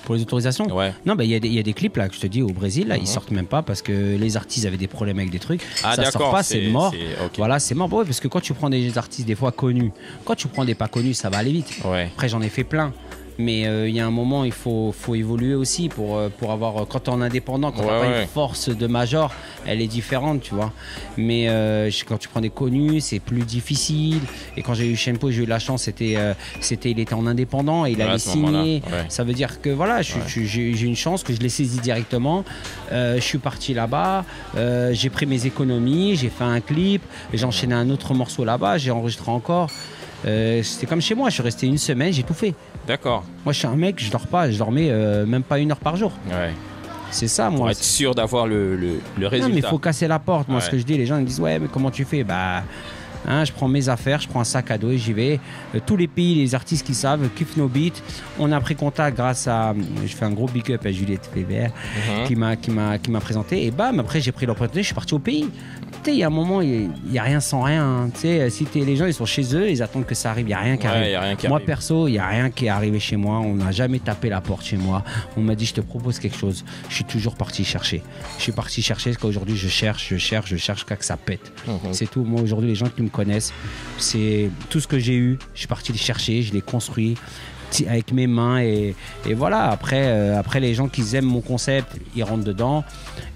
Pour les autorisations? Non, il y a des clips là que je te dis au Brésil, là, ils sortent même pas parce que les artistes avaient des problèmes avec des trucs. Ça sort pas, c'est mort. Voilà, c'est mort. Parce que quand tu prends des artistes des fois connus, quand tu prends des pas connus, ça va aller vite. Après, j'en ai fait plein. Mais il y a un moment, il faut évoluer aussi pour avoir. Quand tu es en indépendant, quand tu n'as pas une force de major, elle est différente, tu vois. Mais quand tu prends des connus, c'est plus difficile. Et quand j'ai eu Sean Paul, j'ai eu la chance, il était en indépendant et il avait signé. Ça veut dire que voilà, j'ai une chance que je l'ai saisi directement. Je suis parti là-bas, j'ai pris mes économies, j'ai fait un clip, j'ai enchaîné un autre morceau là-bas, j'ai enregistré encore. C'était comme chez moi, je suis resté 1 semaine, j'ai tout fait. D'accord. Moi, je suis un mec, je dors pas, je dormais même pas 1 heure par jour. C'est ça, moi. Pour être sûr d'avoir le résultat. Non, mais il faut casser la porte. Moi, ce que je dis, les gens ils me disent, ouais, mais comment tu fais? Je prends mes affaires, je prends un sac à dos et j'y vais. Tous les pays, les artistes qui savent, Kiff No Beat. On a pris contact grâce à. Je fais un gros big up à Juliette Weber qui m'a présenté. Et après, j'ai pris l'opportunité, je suis parti au pays. Il y a un moment, il n'y a rien sans rien. Si les gens ils sont chez eux, ils attendent que ça arrive, il n'y a rien qui arrive. Moi, perso, il n'y a rien qui est arrivé chez moi. On n'a jamais tapé la porte chez moi. On m'a dit, je te propose quelque chose. Je suis toujours parti chercher. Je suis parti chercher parce qu'aujourd'hui, je cherche jusqu'à que ça pète. C'est tout. Moi, aujourd'hui, les gens qui me connaissent, c'est tout ce que j'ai eu. Je suis parti les chercher, je l'ai construit. avec mes mains et voilà. Après les gens qui aiment mon concept, ils rentrent dedans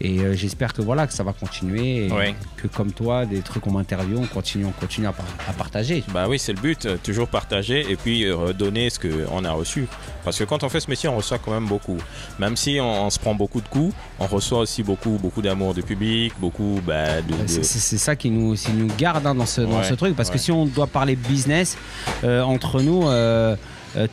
et j'espère que voilà que ça va continuer et que comme toi, des trucs qu'on m'interviewe, on continue à partager. Bah oui, c'est le but, toujours partager et puis donner ce qu'on a reçu. Parce que quand on fait ce métier, on reçoit quand même beaucoup. Même si on se prend beaucoup de coups, on reçoit aussi beaucoup d'amour du public, beaucoup C'est ça qui nous garde dans ce truc. Parce que si on doit parler business, entre nous...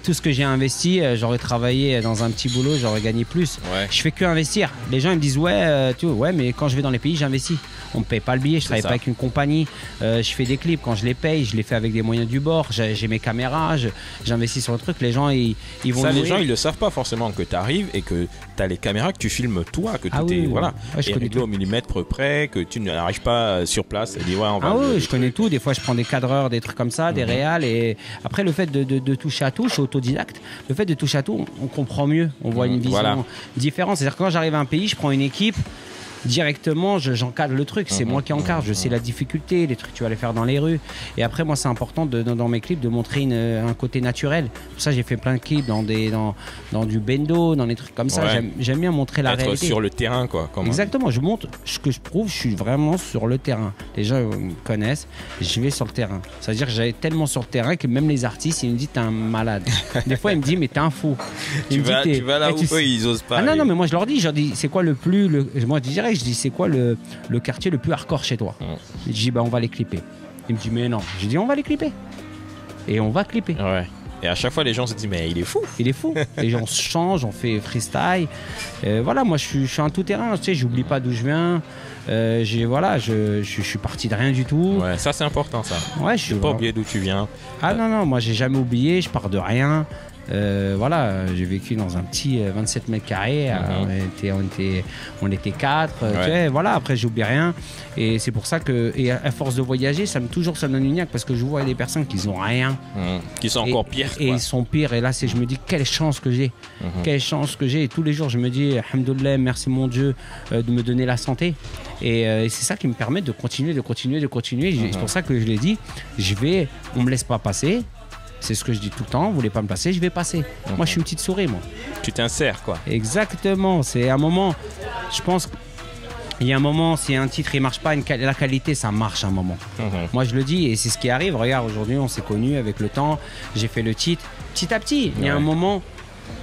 tout ce que j'ai investi, j'aurais travaillé dans un petit boulot, j'aurais gagné plus. Je fais que investir. Les gens ils me disent mais quand je vais dans les pays, j'investis. On me paye pas le billet, je travaille pas avec une compagnie. Je fais des clips, quand je les paye, je les fais avec des moyens du bord. J'ai mes caméras, j'investis sur le truc. Les gens ils vont. Ça, les gens ils le savent pas forcément que tu arrives et que tu as les caméras, que tu filmes toi, que tout est voilà. Et réglé au millimètre près, que tu n'arrives pas sur place et dis on va. Je connais tout. Des fois je prends des cadreurs, des trucs comme ça, des réals et après le fait de toucher à tout. Je suis autodidacte. Le fait de toucher à tout, on comprend mieux. On voit une vision différente. C'est-à-dire que quand j'arrive à un pays, je prends une équipe. Directement, j'encadre le truc. C'est moi qui encadre. Je sais la difficulté, les trucs que tu vas aller faire dans les rues. Et après, moi, c'est important dans mes clips de montrer un côté naturel. Pour ça, j'ai fait plein de clips dans du bendo, dans des trucs comme ça. J'aime bien montrer la réalité. Être sur le terrain, quoi. Exactement. Je montre ce que je prouve. Je suis vraiment sur le terrain. Les gens me connaissent. Je vais sur le terrain. C'est-à-dire que j'allais tellement sur le terrain que même les artistes, ils me disent t'es un malade. Des fois, ils me disent mais t'es un fou. Tu vas là où eux, ils osent pas. Non, mais moi, je leur dis c'est quoi le plus. Moi, je dis c'est quoi le quartier le plus hardcore chez toi? Je dis on va les clipper. Il me dit mais non. Je dis on va les clipper. Et on va clipper. Et à chaque fois les gens se disent mais il est fou. Il est fou. Les gens se changent, on fait freestyle. Voilà, moi je suis un tout terrain, tu sais, j'oublie pas d'où je viens. Je suis parti de rien du tout. Ça c'est important ça. Je suis pas oublié d'où tu viens. Non, moi j'ai jamais oublié, je pars de rien. J'ai vécu dans un petit 27 mètres carrés. On était 4. Voilà, après j'oublie rien. Et c'est pour ça que, et à force de voyager, ça me donne une niaque parce que je vois des personnes qui n'ont rien. Qui sont encore pires. Et ils sont pires. Et là, je me dis, quelle chance que j'ai. Quelle chance que j'ai. Et tous les jours, je me dis, alhamdoulilah, merci mon Dieu de me donner la santé. Et c'est ça qui me permet de continuer. C'est pour ça que je l'ai dit, on me laisse pas passer. C'est ce que je dis tout le temps, vous voulez pas me passer, je vais passer. Moi, je suis une petite souris, moi. Tu t'insères, quoi. Exactement. C'est un moment, je pense qu'il y a un moment, si un titre il marche pas, la qualité, ça marche un moment. Moi, je le dis et c'est ce qui arrive. Regarde, aujourd'hui, on s'est connus avec le temps. J'ai fait le titre. Petit à petit, il y a un moment...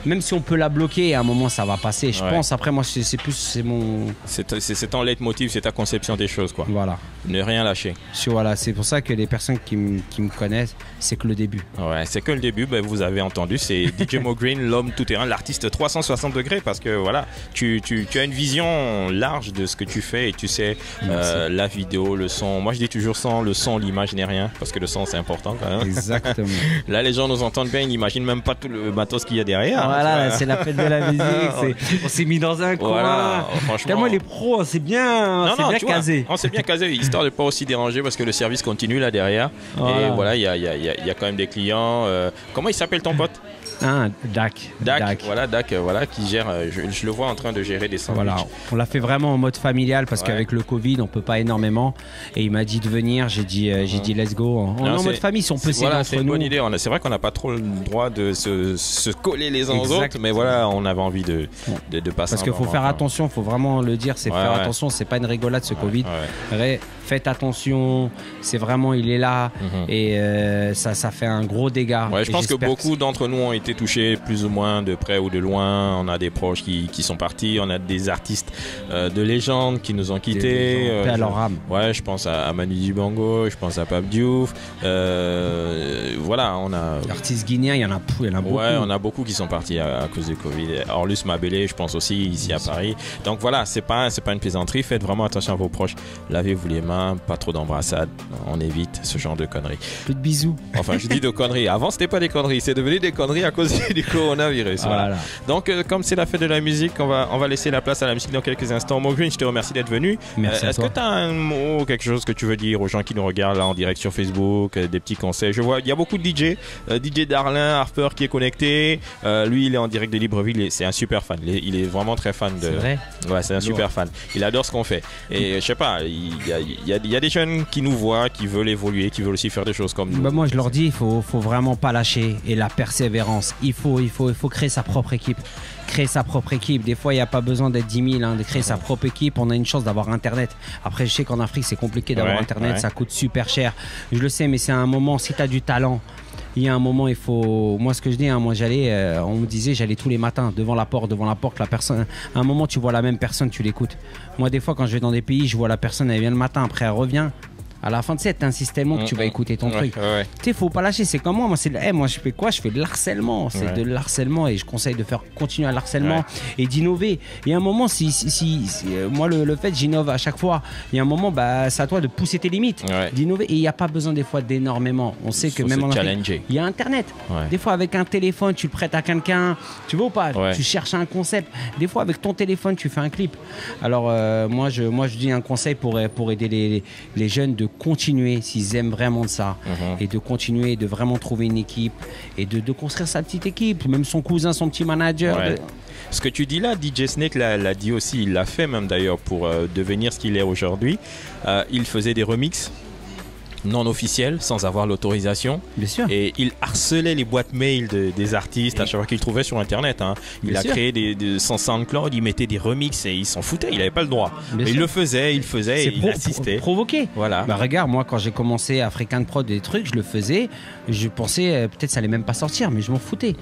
Même si on peut la bloquer, à un moment ça va passer. Je pense, après moi c'est mon... C'est ton leitmotiv, c'est ta conception des choses, quoi. Voilà. Ne rien lâcher. Voilà, c'est pour ça que les personnes qui me connaissent, c'est que le début. C'est que le début, vous avez entendu, c'est DJ Mo Green, l'homme tout-terrain, l'artiste 360 degrés, parce que voilà, tu as une vision large de ce que tu fais et tu sais la vidéo, le son. Moi je dis toujours le son, l'image n'est rien, parce que le son c'est important quand même. Exactement. Là les gens nous entendent bien, ils n'imaginent même pas tout le matos qu'il y a derrière. Voilà, c'est la fête de la musique. On s'est mis dans un coin. Voilà, franchement. Tellement les pros, c'est bien casé. On s'est bien casé, histoire de pas aussi déranger parce que le service continue là derrière. Voilà. Et voilà, il y a quand même des clients. Comment il s'appelle ton pote? Dak. Voilà, Dak, qui gère. Je le vois en train de gérer des sandwichs. Voilà, on l'a fait vraiment en mode familial parce qu'avec le Covid, on peut pas énormément. Et il m'a dit de venir. J'ai dit let's go. On est en mode famille, si on peut s'aider entre nous. C'est une bonne idée. C'est vrai qu'on n'a pas trop le droit de se coller les uns aux autres, mais voilà, on avait envie de passer. Parce qu'il faut faire attention, il faut vraiment le dire. C'est faire attention. C'est pas une rigolade ce Covid. Faites attention. C'est vraiment, il est là et ça fait un gros dégât. Je pense que beaucoup d'entre nous ont été touchés plus ou moins de près ou de loin. On a des proches qui sont partis, on a des artistes de légende qui nous ont quittés. À leur âme. Je pense à Manu Dibango, je pense à Pape Diouf. Voilà, on a. Artistes guinéens, il y en a beaucoup. On a beaucoup qui sont partis à cause du Covid. Orlus Mabélé, je pense aussi ici à Paris. Donc voilà, c'est pas une plaisanterie. Faites vraiment attention à vos proches. Lavez-vous les mains, pas trop d'embrassades. On évite ce genre de conneries. Plus de bisous. Enfin, je dis de conneries. Avant, c'était pas des conneries, c'est devenu des conneries à cause du coronavirus. Voilà. Donc, comme c'est la fête de la musique, on va laisser la place à la musique dans quelques instants. Mo Green, je te remercie d'être venu. Merci. Est-ce que tu as un mot, quelque chose que tu veux dire aux gens qui nous regardent là en direct sur Facebook, des petits conseils? Je vois, il y a beaucoup de DJ. DJ Darlin, Harper qui est connecté. Lui, il est en direct de Libreville. C'est un super fan. Il est vraiment très fan de. C'est vrai? Ouais, c'est un super fan. Il adore ce qu'on fait. Et je sais pas, il y a des jeunes qui nous voient, qui veulent évoluer évoluer, qui veulent aussi faire des choses comme nous. Bah moi je leur dis, il faut vraiment pas lâcher et la persévérance. Il faut créer sa propre équipe. Créer sa propre équipe. Des fois, il n'y a pas besoin d'être 10 000, de créer sa propre équipe. On a une chance d'avoir Internet. Après, je sais qu'en Afrique, c'est compliqué d'avoir Internet. Ça coûte super cher. Je le sais, mais c'est un moment, si tu as du talent, il y a un moment, il faut... Moi, ce que je dis, moi, on me disait, j'allais tous les matins devant la porte, la personne... À un moment, tu vois la même personne, tu l'écoutes. Moi, des fois, quand je vais dans des pays, je vois la personne, elle vient le matin, après, elle revient. À la fin, tu sais, t'insistes tellement que tu vas écouter ton truc. Tu sais, faut pas lâcher. C'est comme moi. Moi, je fais quoi? Je fais de l'harcèlement. C'est de l'harcèlement et je conseille de faire continuer à l'harcèlement et d'innover. Il y a un moment, moi, le fait, j'innove à chaque fois. Il y a un moment, c'est à toi de pousser tes limites, d'innover. Et il n'y a pas besoin des fois d'énormément. On sait que même en Afrique, il y a Internet. Des fois, avec un téléphone, tu le prêtes à quelqu'un. Tu veux ou pas? Tu cherches un concept. Des fois, avec ton téléphone, tu fais un clip. Alors, moi, je dis un conseil pour aider les jeunes de continuer s'ils aiment vraiment ça et de continuer de vraiment trouver une équipe et de construire sa petite équipe, même son cousin, son petit manager. Ce que tu dis là, DJ Snake l'a dit aussi, il l'a fait même d'ailleurs pour devenir ce qu'il est aujourd'hui. Il faisait des remixes non officiels, sans avoir l'autorisation. Bien sûr. Et il harcelait les boîtes mail des artistes à chaque fois qu'il trouvait sur Internet. Il a créé son SoundCloud, il mettait des remixes et il s'en foutait, il n'avait pas le droit. Mais il le faisait, et il assistait. Provoqué. Voilà. Regarde, moi quand j'ai commencé African Prod des trucs, je le faisais, je pensais peut-être ça allait même pas sortir, mais je m'en foutais.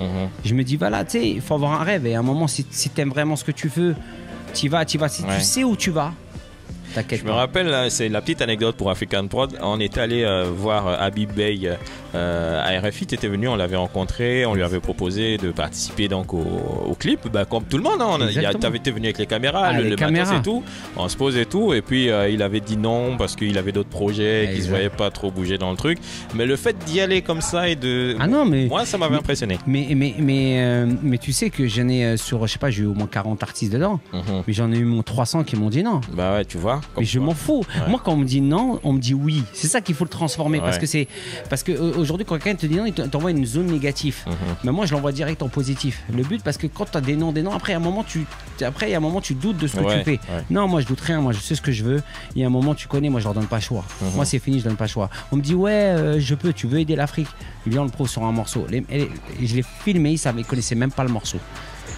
Je me dis voilà, tu sais, il faut avoir un rêve et à un moment, si tu aimes vraiment ce que tu veux, tu vas. Si tu sais où tu vas. Je me rappelle, c'est la petite anecdote pour African Prod. On est allé voir Habib Bey à RFI. Tu étais venu, on l'avait rencontré, on lui avait proposé de participer donc au clip, comme tout le monde. Tu avais été venu avec les caméras, le matos et tout. On se pose et tout. Et puis il avait dit non parce qu'il avait d'autres projets, qu'il ne se voyait pas trop bouger dans le truc. Mais le fait d'y aller comme ça et de. Moi, ça m'avait impressionné. Mais tu sais que j'en ai sur, je sais pas, j'ai eu au moins 40 artistes dedans. Mais j'en ai eu moins 300 qui m'ont dit non. Bah ouais, tu vois. Mais je m'en fous. Moi, quand on me dit non, on me dit oui. C'est ça qu'il faut le transformer parce que aujourd'hui, quand quelqu'un te dit non, il t'envoie une zone négative. Mais moi, je l'envoie direct en positif. Le but, parce que quand tu as des noms, après, il y a un moment, tu doutes de ce que tu fais. Non, moi, je doute rien. Moi, je sais ce que je veux. Il y a un moment, tu connais. Moi, je leur donne pas le choix. Moi, c'est fini, je donne pas le choix. On me dit je peux. Tu veux aider l'Afrique? Viens, on le prouve sur un morceau. Je l'ai filmé, ils connaissaient même pas le morceau.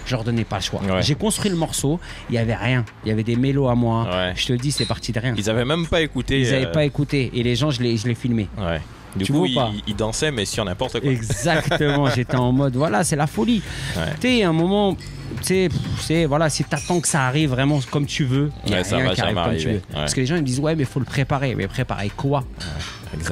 Je leur donnais pas le choix. J'ai construit le morceau, il y avait rien. Il y avait des mélos à moi. Je te le dis, c'est parti de rien. Ils avaient même pas écouté. Ils avaient pas écouté. Et les gens, je l'ai filmé. Du coup, ils dansaient, mais sur n'importe quoi. Exactement. J'étais en mode, voilà, c'est la folie. Tu sais, un moment, voilà, si t'attends que ça arrive vraiment comme tu veux, il y a rien qui arrive comme tu veux. Parce que les gens ils disent, mais il faut le préparer. Mais préparer quoi?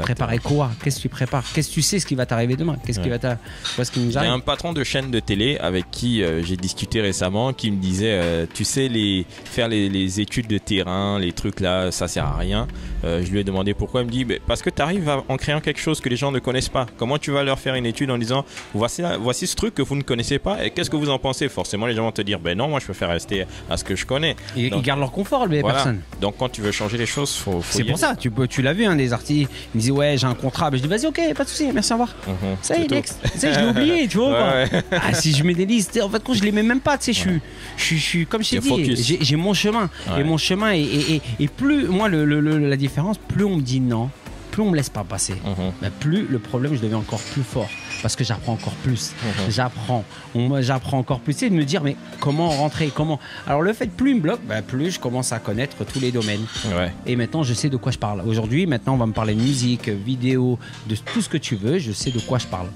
Préparer quoi? Qu'est-ce que tu prépares? Qu'est-ce que tu sais ce qui va t'arriver demain? Qu'est-ce qui va t'arriver? Ce qui nous arrive. Il y a un patron de chaîne de télé avec qui j'ai discuté récemment qui me disait tu sais, faire les études de terrain, les trucs là, ça sert à rien. Je lui ai demandé pourquoi. Il me dit parce que tu arrives en créant quelque chose que les gens ne connaissent pas. Comment tu vas leur faire une étude en disant voici ce truc que vous ne connaissez pas et qu'est-ce que vous en pensez? Forcément, les gens vont te dire non, moi je préfère rester à ce que je connais. Ils gardent leur confort, les personnes. Donc quand tu veux changer les choses, faut c'est pour ça. Tu l'as vu, des artistes. Ils me disent j'ai un contrat. Je dis vas-y, ok, pas de souci, merci, au revoir. Ça y est, next. Tu sais, je l'ai oublié, tu vois. Si je mets des listes, en fait, quand je les mets même pas, tu sais, je suis comme je t'ai dit, j'ai mon chemin. Et mon chemin et plus, moi, la différence, plus on me dit non, plus on me laisse pas passer, plus le problème, je deviens encore plus fort. Parce que j'apprends encore plus. J'apprends encore plus. C'est de me dire, mais comment rentrer, Alors le fait, plus il me bloque, plus je commence à connaître tous les domaines. Et maintenant, je sais de quoi je parle. Aujourd'hui, maintenant, on va me parler de musique, vidéo, de tout ce que tu veux. Je sais de quoi je parle.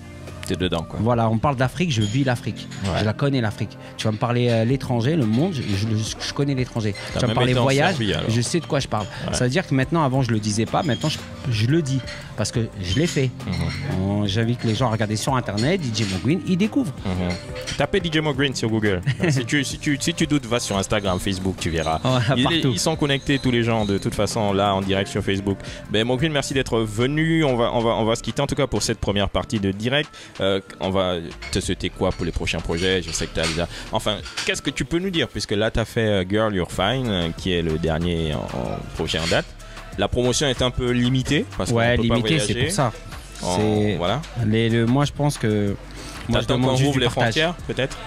T'es dedans, quoi. Voilà, on parle d'Afrique, je vis l'Afrique. Je la connais, l'Afrique. Tu vas me parler l'étranger, le monde, je connais l'étranger. Tu vas me parler voyage, je sais de quoi je parle. Ça veut dire que maintenant, avant, je le disais pas, maintenant, je le dis. Parce que je l'ai fait. J'invite les gens à regarder sur Internet, DJ Mo Green, ils découvrent. Tapez DJ Mo Green sur Google. si tu doutes, va sur Instagram, Facebook, tu verras. Ils sont connectés, tous les gens, de toute façon, là, en direct sur Facebook. Mo Green, merci d'être venu. On va se quitter, en tout cas, pour cette première partie de direct. On va te souhaiter quoi pour les prochains projets? Je sais que tu as déjà. Enfin, qu'est-ce que tu peux nous dire? Puisque là, tu as fait Girl You're Fine, qui est le dernier en prochaine date. La promotion est un peu limitée. Parce qu'on peut limitée, c'est pour ça. Voilà. Moi, je pense que. T'attends qu'on ouvre les frontières, peut-être?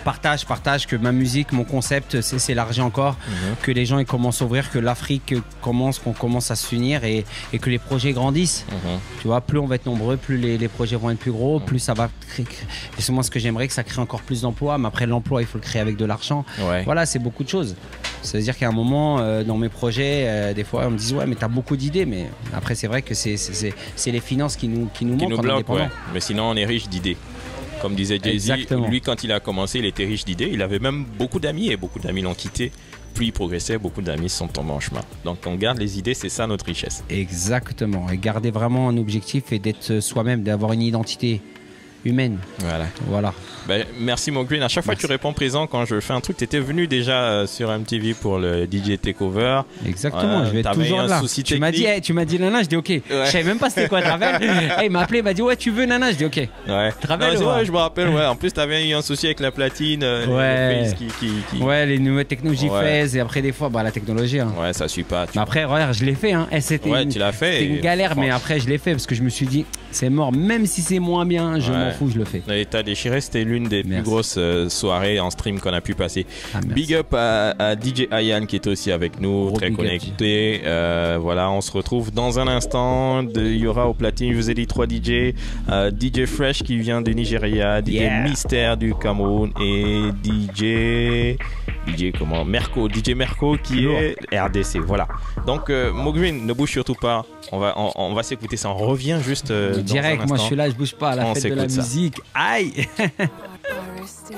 partage, que ma musique, mon concept s'élargit encore, que les gens ils commencent à ouvrir, que l'Afrique qu'on commence à s'unir et que les projets grandissent. Tu vois, plus on va être nombreux, plus les projets vont être plus gros, plus ça va créer. Et c'est moi ce que j'aimerais, que ça crée encore plus d'emplois. Mais après l'emploi, il faut le créer avec de l'argent. Voilà, c'est beaucoup de choses. Ça veut dire qu'à un moment, dans mes projets, des fois on me dit ouais mais t'as beaucoup d'idées, mais après c'est vrai que c'est les finances qui nous manquent en indépendant. Mais sinon on est riche d'idées. Comme disait Jay-Z, lui quand il a commencé, il était riche d'idées. Il avait même beaucoup d'amis et beaucoup d'amis l'ont quitté. Plus il progressait, beaucoup d'amis sont tombés en chemin. Donc on garde les idées, c'est ça notre richesse. Exactement. Et garder vraiment un objectif et d'être soi-même, d'avoir une identité humaine. Voilà. Ben, merci Mo Green. À chaque fois que tu réponds présent quand je fais un truc, tu étais venu déjà sur MTV pour le DJ Takeover. Exactement, je vais être toujours là. Tu m'as dit Nana, je dis ok. Je savais même pas c'était quoi Travel. Il m'a appelé, il m'a dit ouais tu veux Nana, je dis ok. Travel, je me rappelle. En plus tu avais eu un souci avec la platine. Ouais, les nouvelles technologies Fez et après des fois la technologie. Ouais, ça suit pas. Mais après regarde, je l'ai fait. Tu l'as fait. C'était une galère, mais après je l'ai fait parce que je me suis dit c'est mort. Même si c'est moins bien, je m'en fous, je le fais. Et t'as déchiré, c'était l'une des plus grosses soirées en stream qu'on a pu passer. Big up à DJ Ayan qui était aussi avec nous, très connecté. Voilà, on se retrouve dans un instant. Il y aura au platine, je vous ai dit 3 DJ. DJ Fresh qui vient de Nigeria, DJ Mystère du Cameroun et DJ Merco qui est RDC. Voilà. Donc Mo Green, ne bouge surtout pas. On va s'écouter ça. On revient juste direct. Moi je suis là, je bouge pas à la fête de la musique. Aïe. Music.